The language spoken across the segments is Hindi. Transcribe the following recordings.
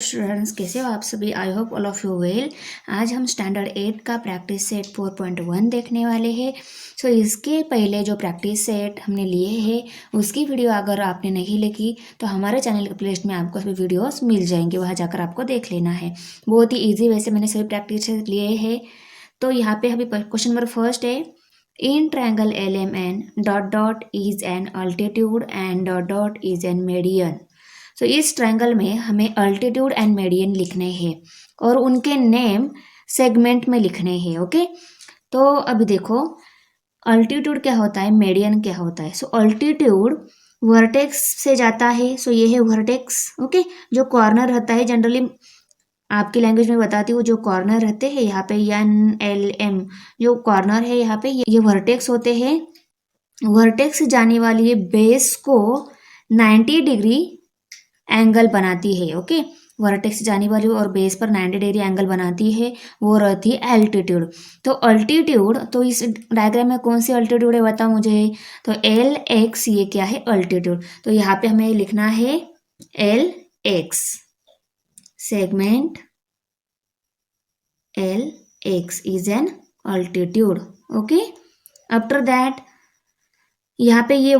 स्टूडेंट्स, कैसे हो आप सभी। I hope all of you well. आज हम स्टैंडर्ड 8 का प्रैक्टिस सेट 4.1 देखने वाले हैं। सो इसके पहले जो प्रैक्टिस सेट हमने लिए हैं उसकी वीडियो अगर आपने नहीं लिखी तो हमारे चैनल के प्लेलिस्ट में आपको सभी वीडियोस मिल जाएंगे, वहाँ जाकर आपको देख लेना है। बहुत ही ईजी वैसे मैंने सभी प्रैक्टिस सेट लिए हैं। तो यहाँ पे अभी क्वेश्चन नंबर फर्स्ट है, in triangle L M N dot dot is an altitude and dot dot is an median. तो इस ट्रायंगल में हमें अल्टीट्यूड एंड मेडियन लिखने हैं और उनके नेम सेगमेंट में लिखने हैं। ओके, तो अभी देखो अल्टीट्यूड क्या होता है, मेडियन क्या होता है। सो अल्टीट्यूड वर्टेक्स से जाता है। सो ये है वर्टेक्स। ओके, जो कॉर्नर रहता है, जनरली आपकी लैंग्वेज में बताती हूँ, जो कॉर्नर रहते हैं यहाँ पे NLM, जो कॉर्नर है यहाँ पे ये वर्टेक्स होते हैं। वर्टेक्स से जाने वाली बेस को 90 डिग्री एंगल बनाती है। ओके, वर्टेक्स जाने वाली और बेस पर 90 डिग्री एंगल बनाती है, वो रहती है एल्टीट्यूड। तो अल्टीट्यूड, तो इस डायग्राम में कौन सी अल्टीट्यूड है बताओ मुझे। तो LX ये क्या है, अल्टीट्यूड। तो यहाँ पे हमें लिखना है LX, segment LX is an altitude. Okay, after that यहाँ पे ये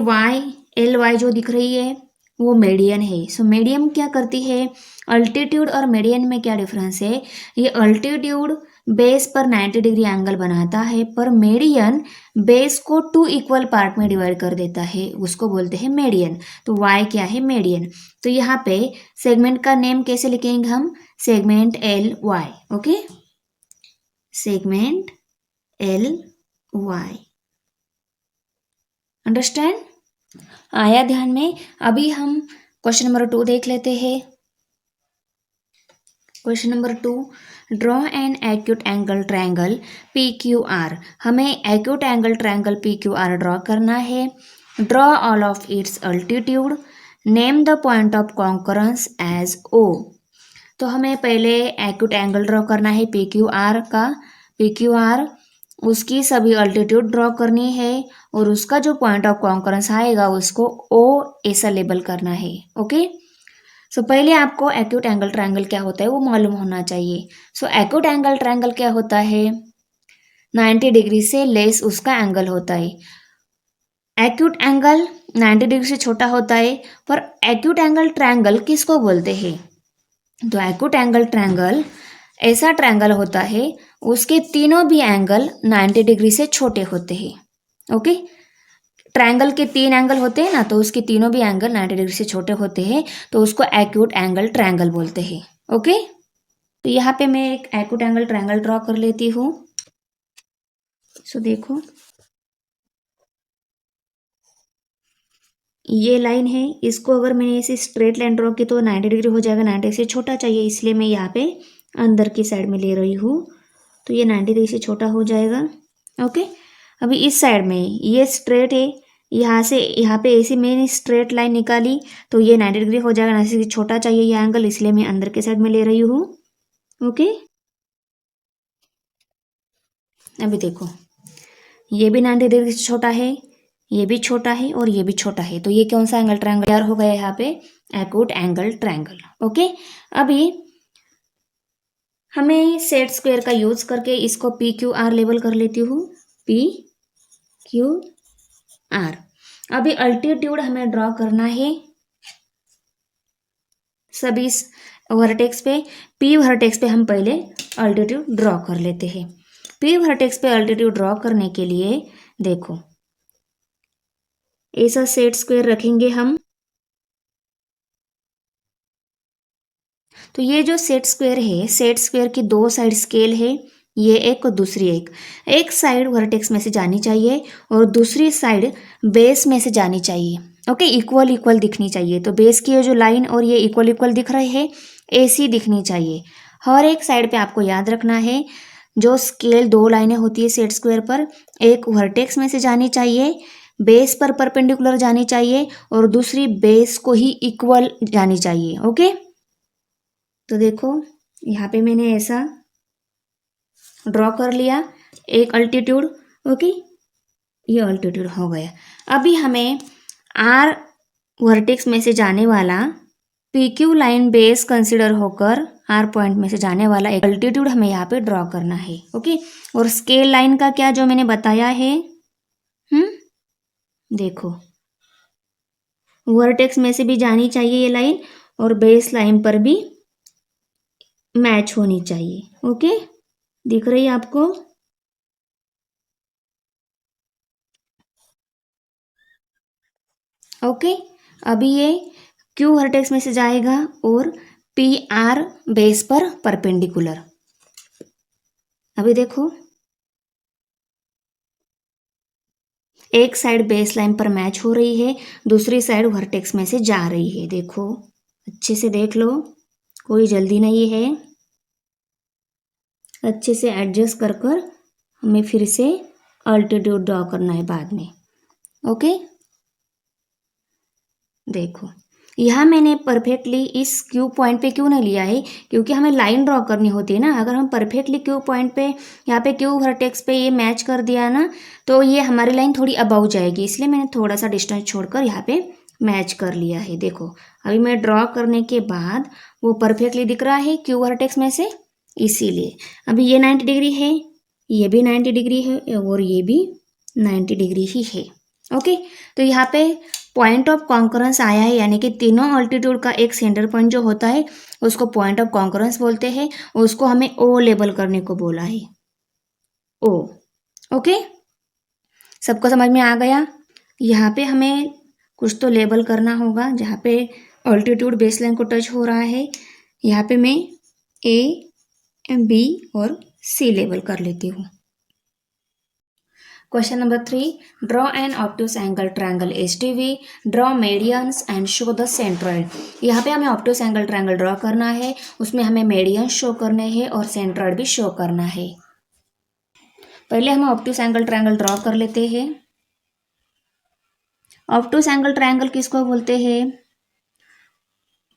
LY जो दिख रही है वो मेडियन है। सो मेडियन क्या करती है, अल्टीट्यूड और मेडियन में क्या डिफरेंस है। ये अल्टीट्यूड बेस पर 90 डिग्री एंगल बनाता है, पर मेडियन बेस को 2 इक्वल पार्ट में डिवाइड कर देता है, उसको बोलते हैं मेडियन। तो Y क्या है, मेडियन। तो यहाँ पे सेगमेंट का नेम कैसे लिखेंगे हम, segment LY। Okay, segment LY, understand, आया ध्यान में। अभी हम क्वेश्चन नंबर 2 देख लेते हैं। Question number 2, draw an acute angle triangle PQR। हमें acute angle triangle PQR draw करना है। Draw all of its altitude, name the point of concurrence as O। तो हमें पहले एक्यूट एंगल ड्रॉ करना है PQR का। PQR उसकी सभी अल्टीट्यूड ड्रॉ करनी है और उसका जो पॉइंट ऑफ कॉन्करेंस आएगा उसको O ऐसा लेबल करना है। ओके, सो पहले आपको एक्यूट एंगल ट्रायंगल क्या होता है वो मालूम होना चाहिए। सो एक्यूट एंगल ट्रायंगल क्या होता है, 90 डिग्री से लेस उसका एंगल होता है। एक्यूट एंगल 90 डिग्री से छोटा होता है, पर एक्यूट एंगल ट्रायंगल किसको बोलते हैं। तो एक्यूट एंगल ट्रायंगल ऐसा ट्रायंगल होता है उसके तीनों भी एंगल 90 डिग्री से छोटे होते हैं। ओके, ट्रायंगल के 3 एंगल होते हैं ना, तो उसके तीनों भी एंगल 90 डिग्री से छोटे होते हैं, तो उसको एक्यूट एंगल ट्रायंगल बोलते हैं। ओके, तो यहाँ पे मैं एक एक्यूट एंगल ट्रायंगल ड्रॉ कर लेती हूँ। सो देखो ये लाइन है, इसको अगर मैंने ऐसे स्ट्रेट लाइन ड्रॉ की तो 90 डिग्री हो जाएगा। 90 से छोटा चाहिए, इसलिए मैं यहाँ पे अंदर की साइड में ले रही हूँ, तो ये 90 डिग्री से छोटा हो जाएगा। ओके, अभी इस साइड में ये स्ट्रेट है, यहाँ से यहाँ पे ऐसे मैंने स्ट्रेट लाइन निकाली तो ये 90 डिग्री हो जाएगा। 90 से छोटा चाहिए ये एंगल, इसलिए मैं अंदर के साइड में ले रही हूँ। ओके, अभी देखो ये भी 90 डिग्री से छोटा है, ये भी छोटा है और ये भी छोटा है, तो ये कौन सा एंगल ट्रायंगल तैयार हो गया यहाँ पे, एक्यूट एंगल ट्रायंगल। ओके, अभी हमें सेट स्क्वायर का यूज करके इसको PQR लेबल कर लेती हूँ, PQR। अभी अल्टीट्यूड हमें ड्रॉ करना है सभी वर्टेक्स पे। P वर्टेक्स पे हम पहले अल्टीट्यूड ड्रॉ कर लेते हैं। P वर्टेक्स पे अल्टीट्यूड ड्रॉ करने के लिए देखो ऐसा सेट स्क्वायर रखेंगे हम। तो ये जो सेट स्क्वायर है, सेट स्क्वायर की 2 साइड स्केल है, ये एक और दूसरी एक साइड वर्टेक्स में से जानी चाहिए और दूसरी साइड बेस में से जानी चाहिए। ओके, इक्वल इक्वल दिखनी चाहिए। तो बेस की ये जो लाइन और ये इक्वल इक्वल दिख रहे हैं, ऐसी दिखनी चाहिए। हर एक साइड पे आपको याद रखना है, जो स्केल 2 लाइनें होती है सेट स्क्वायर पर, एक वर्टेक्स में से जानी चाहिए, बेस पर परपेंडिकुलर जानी चाहिए और दूसरी बेस को ही इक्वल जानी चाहिए। ओके, तो देखो यहाँ पे मैंने ऐसा ड्रॉ कर लिया एक अल्टीट्यूड। ओके, ये अल्टीट्यूड हो गया। अभी हमें R वर्टेक्स में से जाने वाला PQ लाइन बेस कंसिडर होकर आर पॉइंट में से जाने वाला एक अल्टीट्यूड हमें यहाँ पे ड्रॉ करना है। ओके, और स्केल लाइन का क्या जो मैंने बताया है, देखो वर्टेक्स में से भी जानी चाहिए ये लाइन और बेस लाइन पर भी मैच होनी चाहिए। ओके, दिख रही है आपको? ओके, अभी ये क्यू वर्टेक्स में से जाएगा और PR बेस पर परपेंडिकुलर। अभी देखो एक साइड बेस लाइन पर मैच हो रही है, दूसरी साइड वर्टेक्स में से जा रही है। देखो अच्छे से देख लो, कोई जल्दी नहीं है, अच्छे से एडजस्ट कर कर हमें फिर से अल्टीट्यूड ड्रॉ करना है बाद में। ओके, देखो यहाँ मैंने परफेक्टली इस क्यू पॉइंट पे क्यों नहीं लिया है, क्योंकि हमें लाइन ड्रॉ करनी होती है ना। अगर हम परफेक्टली क्यू पॉइंट पे यहाँ पे क्यू वर्टेक्स पे ये मैच कर दिया ना, तो ये हमारी लाइन थोड़ी अबव जाएगी, इसलिए मैंने थोड़ा सा डिस्टेंस छोड़कर यहाँ पे मैच कर लिया है। देखो अभी मैं ड्रॉ करने के बाद वो परफेक्टली दिख रहा है क्यू वर्टेक्स में से, इसीलिए अभी ये 90 डिग्री है, ये भी 90 डिग्री है और ये भी 90 डिग्री ही है। ओके, तो यहाँ पे पॉइंट ऑफ कॉन्करेंस आया है, यानी कि तीनों ऑल्टीट्यूड का एक सेंटर पॉइंट जो होता है उसको पॉइंट ऑफ कॉन्करेंस बोलते हैं, उसको हमें O लेबल करने को बोला है, O। ओके, सबको समझ में आ गया? यहाँ पे हमें कुछ तो लेबल करना होगा, जहाँ पे ऑल्टीट्यूड बेस लाइन को टच हो रहा है, यहाँ पे मैं A, B और C लेबल कर लेती हूँ। Question number 3. Draw an obtuse angle triangle HTV. Draw medians and show the centroid. यहाँ पे हमें obtuse angle triangle ड्रॉ करना है, उसमें हमें medians शो करने हैं और centroid भी शो करना है। पहले हम obtuse angle triangle ड्रॉ कर लेते हैं। obtuse angle triangle किसको बोलते हैं?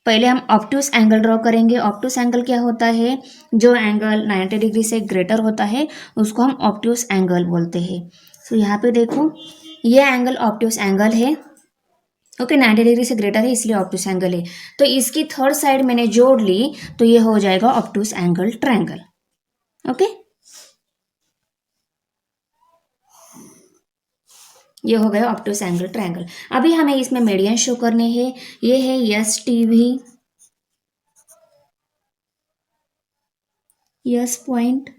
पहले हम ऑब्ट्यूस एंगल ड्रॉ करेंगे। ऑब्ट्यूस एंगल क्या होता है? जो एंगल 90 डिग्री से ग्रेटर होता है उसको हम ऑब्ट्यूस एंगल बोलते हैं। सो यहाँ पे देखो ये एंगल ऑब्ट्यूस एंगल है। ओके, 90 डिग्री से ग्रेटर है इसलिए ऑब्ट्यूस एंगल है। तो इसकी थर्ड साइड मैंने जोड़ ली तो ये हो जाएगा ऑब्ट्यूस एंगल ट्रायंगल। ओके, ये हो गया ऑब्ट्यूस एंगल ट्रायंगल। अभी हमें इसमें मीडियन शो करने हैं, ये है STV, S point,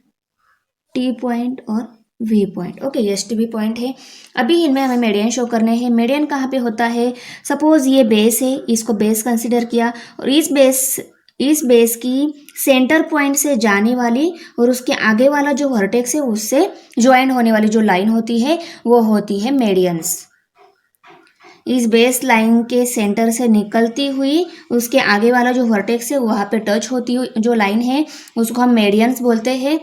T point और V point. Okay, STV point है। अभी इनमें हमें मीडियन शो करने हैं। मीडियन कहाँ पे होता है? सपोज ये बेस है, इसको बेस कंसिडर किया और इस बेस की सेंटर पॉइंट से जाने वाली और उसके आगे वाला जो वर्टेक्स है उससे ज्वाइन होने वाली जो लाइन होती है वो होती है मेडियंस। इस बेस लाइन के सेंटर से निकलती हुई उसके आगे वाला जो वर्टेक्स है वहाँ पे टच होती हुई जो लाइन है उसको हम मेडियंस बोलते हैं।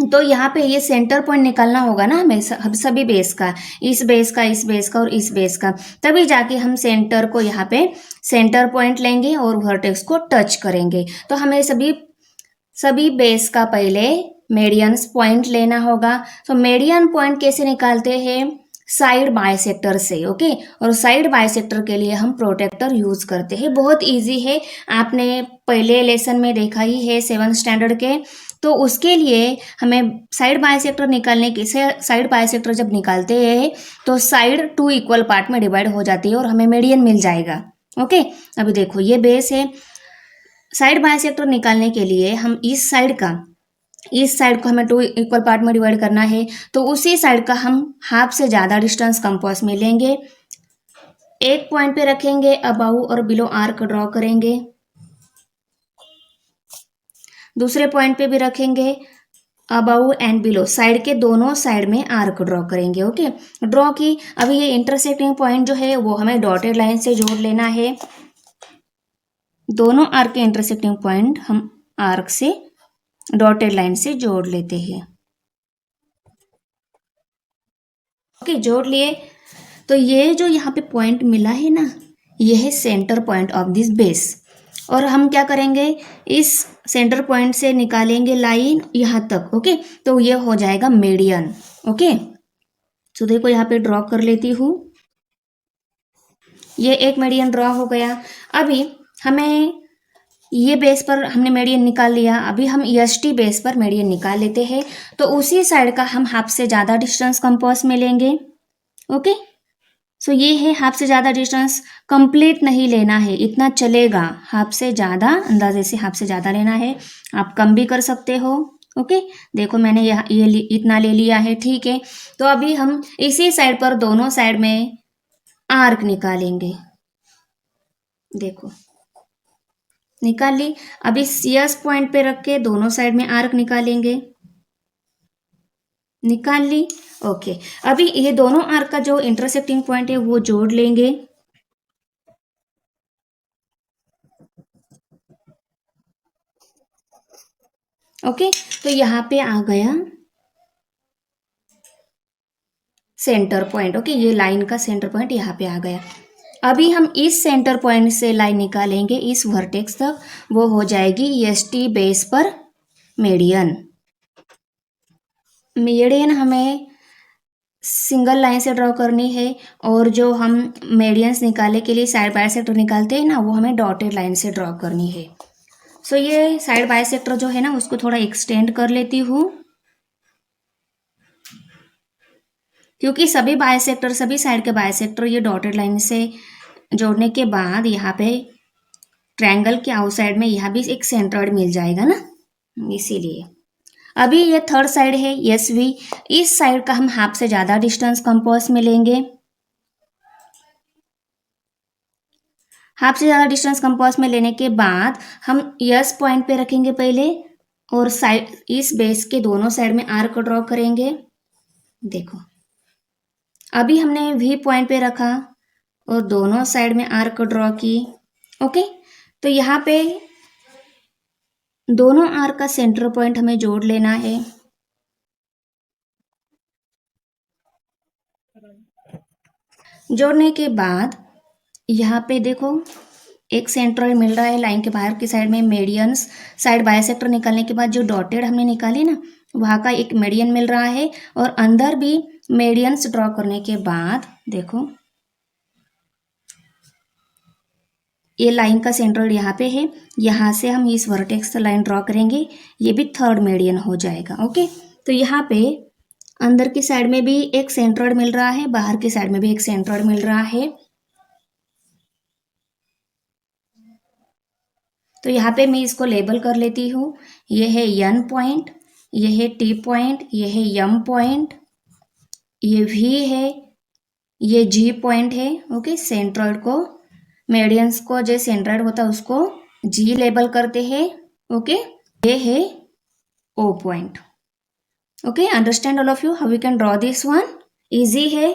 तो यहाँ पे ये सेंटर पॉइंट निकालना होगा ना हमें सभी बेस का, इस बेस का, इस बेस का और इस बेस का, तभी जाके हम सेंटर को यहाँ पे सेंटर पॉइंट लेंगे और वर्टेक्स को टच करेंगे। तो हमें सभी बेस का पहले मेडियंस पॉइंट लेना होगा। तो मेडियन पॉइंट कैसे निकालते हैं? साइड बाइसेक्टर से। ओके, और साइड बाइसेक्टर के लिए हम प्रोटेक्टर यूज करते हैं। बहुत इजी है, आपने पहले लेसन में देखा ही है 7th स्टैंडर्ड के। तो उसके लिए हमें साइड बाइसेक्टर निकालने के साइड बाइसेक्टर जब निकालते हैं तो साइड 2 इक्वल पार्ट में डिवाइड हो जाती है और हमें मीडियन मिल जाएगा। ओके, अभी देखो ये बेस है। साइड बाइसेक्टर निकालने के लिए हम इस साइड को हमें 2 इक्वल पार्ट में डिवाइड करना है, तो उसी साइड का हम हाफ से ज़्यादा डिस्टेंस कंपास में लेंगे, एक पॉइंट पे रखेंगे, अबाउ और बिलो आर्क ड्रॉ करेंगे, दूसरे पॉइंट पे भी रखेंगे, अबाउ एंड बिलो, साइड के दोनों साइड में आर्क ड्रॉ करेंगे। ओके, ड्रॉ की। अभी ये इंटरसेक्टिंग पॉइंट जो है वो हमें डॉटेड लाइन से जोड़ लेना है। दोनों आर्क के इंटरसेक्टिंग पॉइंट हम आर्क से डॉटेड लाइन से जोड़ लेते हैं। ओके, जोड़ लिए। तो ये जो यहाँ पे पॉइंट मिला है ना, ये है centre point of this base. और हम क्या करेंगे, इस सेंटर पॉइंट से निकालेंगे लाइन यहाँ तक। ओके, तो ये हो जाएगा मीडियन। ओके, तो देखो यहाँ पे ड्रॉ कर लेती हूँ, ये एक मीडियन ड्रॉ हो गया। अभी हमें ये बेस पर हमने मेडियन निकाल लिया, अभी हम EST बेस पर मेडियन निकाल लेते हैं। तो उसी साइड का हम हाफ से ज़्यादा डिस्टेंस कंपास में लेंगे। ओके, सो ये है हाफ से ज़्यादा डिस्टेंस, कंप्लीट नहीं लेना है, इतना चलेगा, हाफ से ज़्यादा, अंदाजे से हाफ से ज़्यादा लेना है, आप कम भी कर सकते हो। ओके, देखो मैंने ये इतना ले लिया है, ठीक है। तो अभी हम इसी साइड पर दोनों साइड में आर्क निकालेंगे, देखो निकाल ली। अभी CS पॉइंट पे रख के दोनों साइड में आर्क निकालेंगे, निकाल ली। ओके, अभी ये दोनों आर्क का जो इंटरसेक्टिंग पॉइंट है वो जोड़ लेंगे। ओके, तो यहाँ पे आ गया सेंटर पॉइंट। ओके, ये लाइन का सेंटर पॉइंट यहाँ पे आ गया। अभी हम इस सेंटर पॉइंट से लाइन निकालेंगे इस वर्टेक्स तक, वो हो जाएगी EST बेस पर मेडियन। मेडियन हमें सिंगल लाइन से ड्रॉ करनी है, और जो हम मेडियंस निकाले के लिए साइड बाइसेक्टर निकालते हैं ना, वो हमें डॉटेड लाइन से ड्रॉ करनी है। सो ये साइड बाइसेक्टर जो है ना, उसको थोड़ा एक्सटेंड कर लेती हूँ, क्योंकि सभी साइड के बाइसेक्टर ये डॉटेड लाइन से जोड़ने के बाद यहाँ पे ट्रायंगल के आउटसाइड में यहाँ भी एक सेंट्रॉइड मिल जाएगा ना, इसीलिए। अभी ये थर्ड साइड है SV, इस साइड का हम हाफ से ज़्यादा डिस्टेंस कंपास में लेंगे। हाफ से ज़्यादा डिस्टेंस कंपास में लेने के बाद हम S पॉइंट पे रखेंगे पहले, और साइड इस बेस के दोनों साइड में आर्क ड्रॉ करेंगे। देखो अभी हमने V पॉइंट पे रखा और दोनों साइड में आर्क ड्रॉ की। ओके, तो यहाँ पे दोनों आर्क का सेंटर पॉइंट हमें जोड़ लेना है। जोड़ने के बाद यहाँ पे देखो एक सेंट्रॉइड मिल रहा है लाइन के बाहर की साइड में। मेडियंस साइड बाइसेक्टर निकालने के बाद जो डॉटेड हमने निकाली ना, वहाँ का एक मेडियन मिल रहा है, और अंदर भी मेडियंस ड्रॉ करने के बाद देखो ये लाइन का सेंट्रॉइड यहाँ पे है, यहाँ से हम इस वर्टेक्स लाइन ड्रॉ करेंगे, ये भी थर्ड मेडियन हो जाएगा। ओके, तो यहाँ पे अंदर की साइड में भी एक सेंट्रॉइड मिल रहा है, बाहर की साइड में भी एक सेंट्रॉइड मिल रहा है। तो यहाँ पे मैं इसको लेबल कर लेती हूँ, ये है N पॉइंट, ये है T पॉइंट, ये है M पॉइंट, ये V है, ये G पॉइंट है। ओके, सेंट्रॉइड को, मेडियंस को जो सेंट्रॉइड होता है उसको G लेबल करते हैं। ओके, ये है O point. Okay, understand all of you how we can draw this one? Easy है,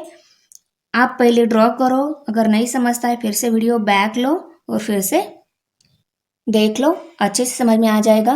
आप पहले ड्रॉ करो, अगर नहीं समझता है फिर से वीडियो बैक लो और फिर से देख लो, अच्छे से समझ में आ जाएगा।